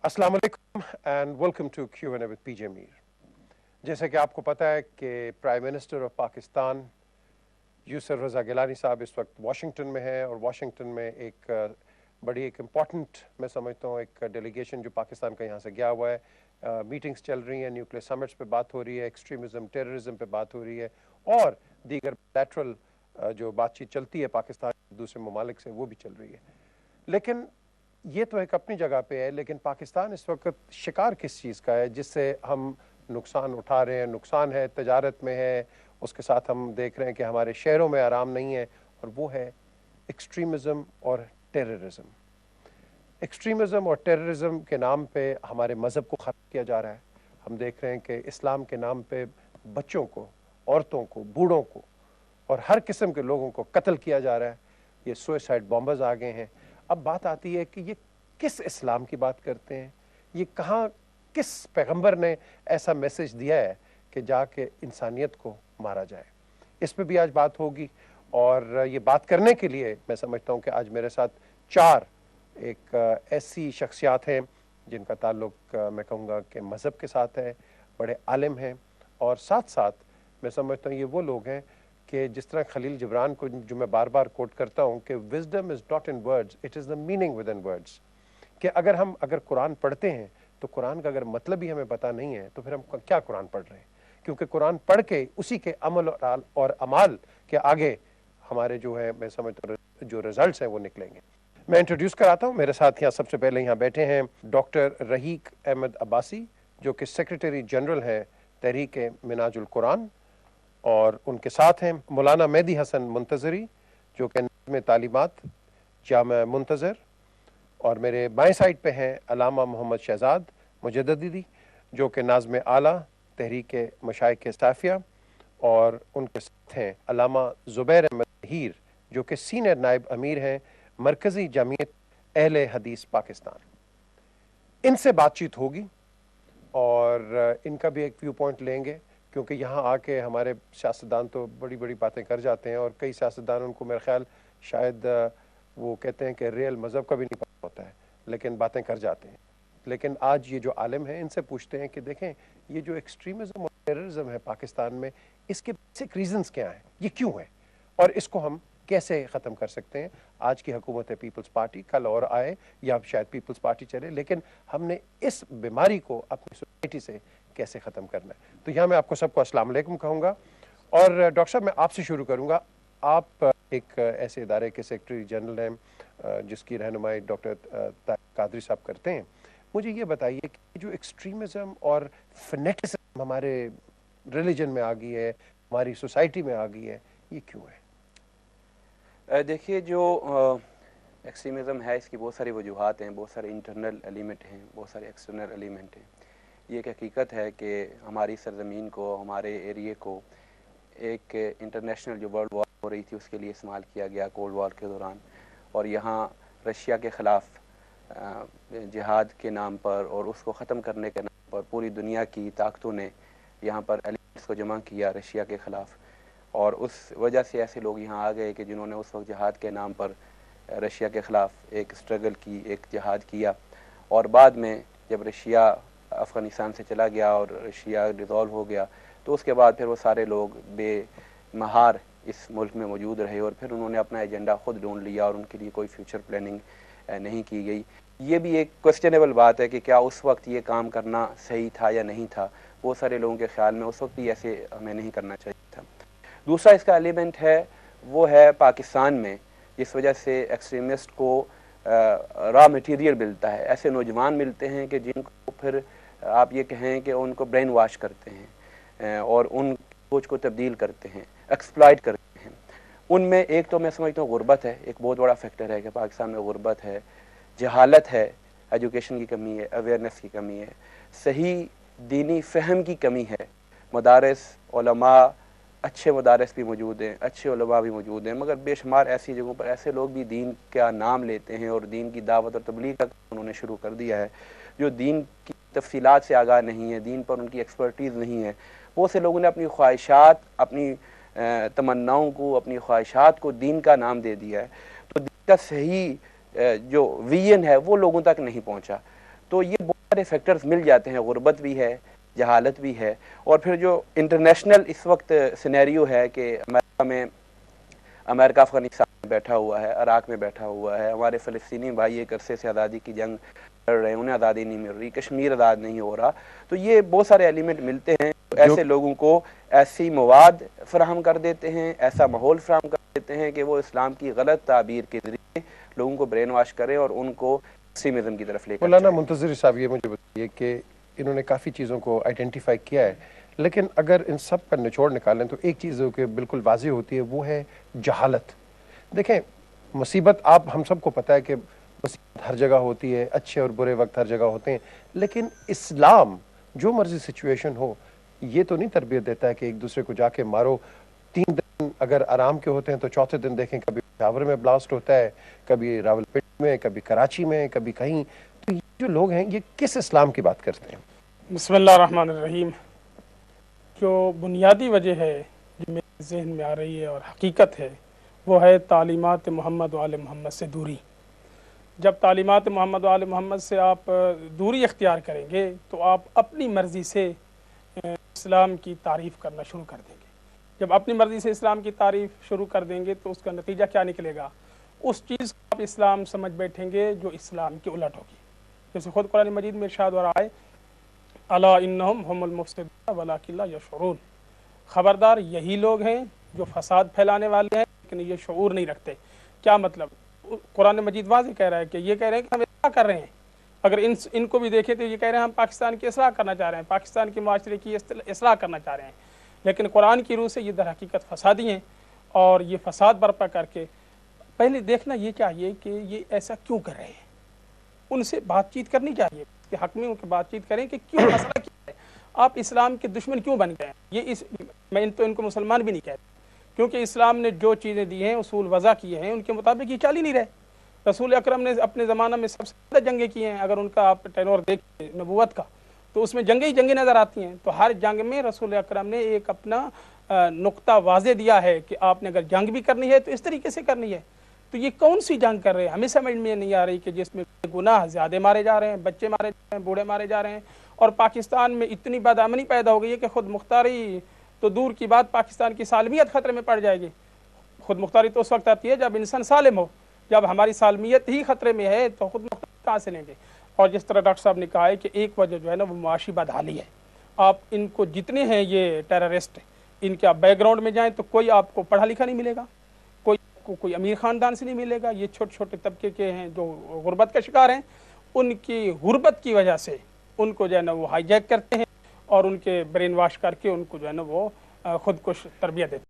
अस्सलाम वालेकुम and welcome to Q&A with PJ Mir. जैसे कि आपको पता है कि prime minister of Pakistan Yusuf Raza Gilani साहब इस वक्त वाशिंगटन में है और वाशिंगटन में एक एक इम्पॉर्टेंट मैं समझता हूँ एक डेलीगेशन जो पाकिस्तान का यहाँ से गया हुआ है। मीटिंग्स चल रही हैं, न्यूक्लियर समिट्स पे बात हो रही है, एक्सट्रीमिज़म टेररिज्म पे बात हो रही है और दीगर बैटरल जो बातचीत चलती है पाकिस्तान दूसरे ममालिक से वो भी चल रही है। लेकिन ये तो एक अपनी जगह पे है, लेकिन पाकिस्तान इस वक्त शिकार किस चीज़ का है जिससे हम नुकसान उठा रहे हैं? नुकसान है तजारत में है, उसके साथ हम देख रहे हैं कि हमारे शहरों में आराम नहीं है, और वो है एक्सट्रीमिज़म और टेररिज्म। एक्सट्रीमिज़म और टेररिज्म के नाम पे हमारे मज़हब को ख़त्म किया जा रहा है। हम देख रहे हैं कि इस्लाम के नाम पे बच्चों को, औरतों को, बूढ़ों को और हर किस्म के लोगों को कत्ल किया जा रहा है। ये सुसाइड बॉम्बर्स आ गए हैं। अब बात आती है कि ये किस इस्लाम की बात करते हैं? ये कहाँ, किस पैगंबर ने ऐसा मैसेज दिया है कि जाके इंसानियत को मारा जाए? इस पे भी आज बात होगी और ये बात करने के लिए मैं समझता हूँ कि आज मेरे साथ चार ऐसी शख्सियात हैं जिनका ताल्लुक मैं कहूँगा कि मज़हब के साथ है, बड़े आलिम हैं और साथ साथ मैं समझता हूँ ये वो लोग हैं कि जिस तरह खलील जिब्रान को जो मैं बार बार कोट करता हूँ कि wisdom is not in words, it is the meaning with in words. कि अगर कुरान पढ़ते हैं तो कुरान का अगर मतलब ही हमें पता नहीं है तो फिर हम क्या कुरान पढ़ रहे हैं? क्योंकि कुरान पढ़ के उसी के अमल और अमाल के आगे हमारे जो है मैं समझता हूँ जो रिजल्ट्स हैं वो निकलेंगे। मैं इंट्रोड्यूस कराता हूँ। मेरे साथ यहाँ सबसे पहले यहाँ बैठे हैं डॉक्टर रहीक अहमद अब्बासी जो कि सेक्रेटरी जनरल हैं तहरीक मिनाजुल कुरान, और उनके साथ हैं मौलाना मेहदी हसन मुंतज़री जो कि नाज़िम तालीमात जामा मुंतज़र, और मेरे बाएं साइड पे हैं अलामा मोहम्मद शहजाद मुजद्दिदी जो कि नाज़िम आला तहरीक मशाइख साफ़िया, और उनके साथ हैं अलामा ज़ुबैर अहमद हीर जो कि सीनियर नायब अमीर हैं मरकज़ी जमीयत अहले हदीस पाकिस्तान। इनसे बातचीत होगी और इनका भी एक व्यू पॉइंट लेंगे, क्योंकि यहाँ आके हमारे सियासतदान तो बड़ी बड़ी बातें कर जाते हैं और कई सियासतदान उनको मेरे ख्याल शायद वो कहते हैं कि रियल मज़हब का भी नहीं पता होता है, लेकिन बातें कर जाते हैं। लेकिन आज ये जो आलिम हैं इनसे पूछते हैं कि देखें ये जो एक्सट्रीमिज़म और टेररिज्म है पाकिस्तान में, इसके बेसिक रीज़न्स क्या हैं, ये क्यों है और इसको हम कैसे ख़त्म कर सकते हैं? आज की हुकूमत है पीपल्स पार्टी, कल और आए या शायद पीपल्स पार्टी चले, लेकिन हमने इस बीमारी को अपनी सोसाइटी से कैसे ख़त्म करना है? तो यहाँ मैं आपको सबको अस्सलाम वालेकुम कहूँगा। और डॉक्टर साहब मैं आपसे शुरू करूँगा। आप एक ऐसे इदारे के सेक्रेटरी जनरल हैं जिसकी रहनुमाई डॉक्टर कादरी साहब करते हैं। मुझे ये बताइए कि जो एक्सट्रीमिज़म और फनेटिज़म हमारे रिलीजन में आ गई है, हमारी सोसाइटी में आ गई है, ये क्यों है? देखिए, जो एक्सट्रीमिज़म है इसकी बहुत सारी वजूहात हैं, बहुत सारे इंटरनल एलिमेंट हैं, बहुत सारे एक्सटर्नल एलिमेंट हैं। ये एक हकीकत है कि हमारी सरज़मीन को, हमारे एरिए को एक इंटरनेशनल जो वर्ल्ड वॉर हो रही थी उसके लिए इस्तेमाल किया गया कोल्ड वॉर के दौरान, और यहाँ रशिया के ख़िलाफ़ जिहाद के नाम पर और उसको ख़त्म करने के नाम पर पूरी दुनिया की ताकतों ने यहाँ पर एलिमेंट्स को जमा किया रशिया के ख़िलाफ़, और उस वजह से ऐसे लोग यहाँ आ गए कि जिन्होंने उस वक्त जिहाद के नाम पर रशिया के ख़िलाफ़ एक स्ट्रगल की, एक जिहाद किया, और बाद में जब रशिया अफ़गानिस्तान से चला गया और रशिया डिज़ोल्व हो गया तो उसके बाद फिर वो सारे लोग बेमहार इस मुल्क में मौजूद रहे और फिर उन्होंने अपना एजेंडा ख़ुद ढूंढ लिया और उनके लिए कोई फ्यूचर प्लानिंग नहीं की गई। ये भी एक क्वेश्चनेबल बात है कि क्या उस वक्त ये काम करना सही था या नहीं था। बहुत सारे लोगों के ख्याल में उस वक्त भी ऐसे हमें नहीं करना चाहिए था। दूसरा इसका एलिमेंट है वो है पाकिस्तान में जिस वजह से एक्सट्रीमिस्ट को रॉ मटेरियल मिलता है, ऐसे नौजवान मिलते हैं कि जिनको फिर आप ये कहें कि उनको ब्रेन वाश करते हैं और उन सोच को तब्दील करते हैं, एक्सप्लॉइट करते हैं। उनमें एक तो मैं समझता हूँ गुर्बत है, एक बहुत बड़ा फैक्टर है कि पाकिस्तान में गुर्बत है, जहालत है, एजुकेशन की कमी है, अवेयरनेस की कमी है, सही दीनी फ़हम की कमी है। मदारस, उलमा, अच्छे मदारस भी मौजूद हैं, अच्छे उलमा भी मौजूद हैं, मगर बेशुमार ऐसी जगहों पर ऐसे लोग भी दीन का नाम लेते हैं और दीन की दावत और तबलीग का उन्होंने शुरू कर दिया है जो दीन की तफसीलात से आगाह नहीं है, दीन पर उनकी एक्सपर्टीज़ नहीं है। बहुत से लोगों ने अपनी ख्वाहिशात, अपनी तमन्नाओं को, अपनी ख्वाहिशात को दीन का नाम दे दिया है, तो दीन का सही जो विजन है वो लोगों तक नहीं पहुँचा। तो ये سارے فیکٹرز مل جاتے ہیں، غربت بھی ہے، جہالت بھی ہے، اور پھر جو انٹرنیشنل اس وقت سینیریو ہے کہ امریکہ افغانستان میں بیٹھا ہوا ہے، عراق میں بیٹھا ہوا ہے، ہمارے فلسطینی بھائی ایک عرصے سے آزادی کی جنگ لڑ رہے ہیں، انہیں آزادی نہیں مل رہی، کشمیر آزاد نہیں ہو رہا، تو یہ بہت سارے ایلیمنٹ ملتے ہیں، ایسے لوگوں کو ایسی مواد فراہم کر دیتے ہیں، ایسا ماحول فراہم کر دیتے ہیں کہ وہ اسلام کی غلط تعبیر کے ذریعے لوگوں کو برین واش کریں اور ان کو ایکسٹریمزم کی طرف لے کر مولانا جائیں۔ منتظر صاحب، یہ مجھے بتائیے کہ انہوں نے کافی چیزوں کو آئیڈینٹیفائی کیا ہے، لیکن اگر ان سب کا نچوڑ نکالیں تو ایک چیز جو کہ بالکل واضح ہوتی ہے وہ ہے جہالت۔ دیکھیں، مصیبت آپ ہم سب کو پتہ ہے کہ مصیبت ہر جگہ ہوتی ہے، اچھے اور برے وقت ہر جگہ ہوتے ہیں، لیکن اسلام جو مرضی سچویشن ہو یہ تو نہیں تربیت دیتا ہے کہ ایک دوسرے کو جا کے مارو۔ 3 دن اگر آرام کے ہوتے ہیں تو چوتھے دن دیکھیں کبھی پشاور میں بلاسٹ ہوتا ہے، کبھی راولپنڈی میں، کبھی کراچی میں، کبھی کہیں۔ تو یہ جو لوگ ہیں یہ کس اسلام کی بات کرتے ہیں؟ بسم اللہ الرحمن الرحیم۔ جو بنیادی وجہ ہے جو میرے ذہن میں آ رہی ہے اور حقیقت ہے وہ ہے تعلیمات محمد و آل محمد سے دوری۔ جب تعلیمات محمد و آل محمد سے آپ دوری اختیار کریں گے تو آپ اپنی مرضی سے اسلام کی تعریف کرنا شروع کر دیں گے۔ جب اپنی مرضی سے اسلام کی تعریف شروع کر دیں گے تو اس کا نتیجہ کیا نکلے گا؟ اس چیز کو آپ اسلام سمجھ بیٹھیں گے جو اسلام کی الٹ ہوگی۔ جیسے خود قرآن مجید میں ارشاد ہو رہا ہے الا انہم هم المفسدون ولکن لا یشعرون، خبردار یہی لوگ ہیں جو فساد پھیلانے والے ہیں لیکن یہ شعور نہیں رکھتے۔ کیا مطلب؟ قرآن مجید واضح کہہ رہا ہے کہ یہ کہہ رہے ہیں کہ ہم اصلاح کر رہے ہیں۔ اگر ان کو بھی دیکھیں تو یہ کہہ رہے ہیں ہم پاکستان کی اصلاح کرنا چاہ رہے ہیں، پاکستان کے معاشرے کی اصلاح کرنا چاہ رہے ہیں، لیکن قرآن کی روح سے یہ در حقیقت فسادی ہیں، اور یہ فساد برپا کر کے پہلے دیکھنا یہ چاہیے کہ یہ ایسا کیوں کر رہے ہیں۔ ان سے بات چیت کرنی چاہیے کہ حق میں ان کے بات چیت کریں کہ کیوں مسئلہ کیا ہے، آپ اسلام کے دشمن کیوں بن گئے ہیں۔ میں ان کو مسلمان بھی نہیں کہتا، کیونکہ اسلام نے جو چیزیں دی ہیں، اصول وضع کیے ہیں، ان کے مطابق یہ چل ہی نہیں رہے۔ رسول اکرم نے اپنے زمانہ میں سب سے زیادہ جنگیں کی ہیں، اگر ان کا آپ ٹینور دیکھیں نبوت کا تو اس میں جنگیں ہی جنگیں نظر آتی ہیں۔ تو ہر جنگ میں رسول اکرم نے ایک اپنا نقطہ واضح دیا ہے کہ آپ نے اگر جنگ بھی کرنی ہے تو اس طریقے سے کرنی ہے۔ تو یہ کون سی جنگ کر رہے ہیں ہمیں سمجھ میں نہیں آ رہی کہ جس میں گناہ زیادہ مارے جا رہے ہیں، بچے مارے جا رہے ہیں، بوڑھے مارے جا رہے ہیں، اور پاکستان میں اتنی بدامنی پیدا ہو گئی ہے کہ خود مختاری تو دور کی بات، پاکستان کی سالمیت خطرے میں پڑ جائے گی۔ خود مختاری تو اس وقت آتی ہے جب انسان سالم ہو، جب ہماری سالمیت ہی خطرے میں ہے تو خود مختاری کہاں سے لیں گے؟ اور جس طرح ڈاکٹر صاحب نے کہا ہے کہ ایک وجہ جو ہے نا وہ معاشی بدحالی ہے۔ آپ ان کو جتنے ہیں یہ ٹیررسٹ، ان کے آپ بیک گراؤنڈ میں جائیں تو کوئی آپ کو پڑھا لکھا نہیں ملے گا، کوئی امیر خاندان سے نہیں ملے گا۔ یہ چھوٹے چھوٹے طبقے کے ہیں جو غربت کا شکار ہیں، ان کی غربت کی وجہ سے ان کو جو ہے نا وہ ہائی جیک کرتے ہیں اور ان کے برین واش کر کے ان کو جو ہے نا وہ خود کش تربیت دیتے ہیں۔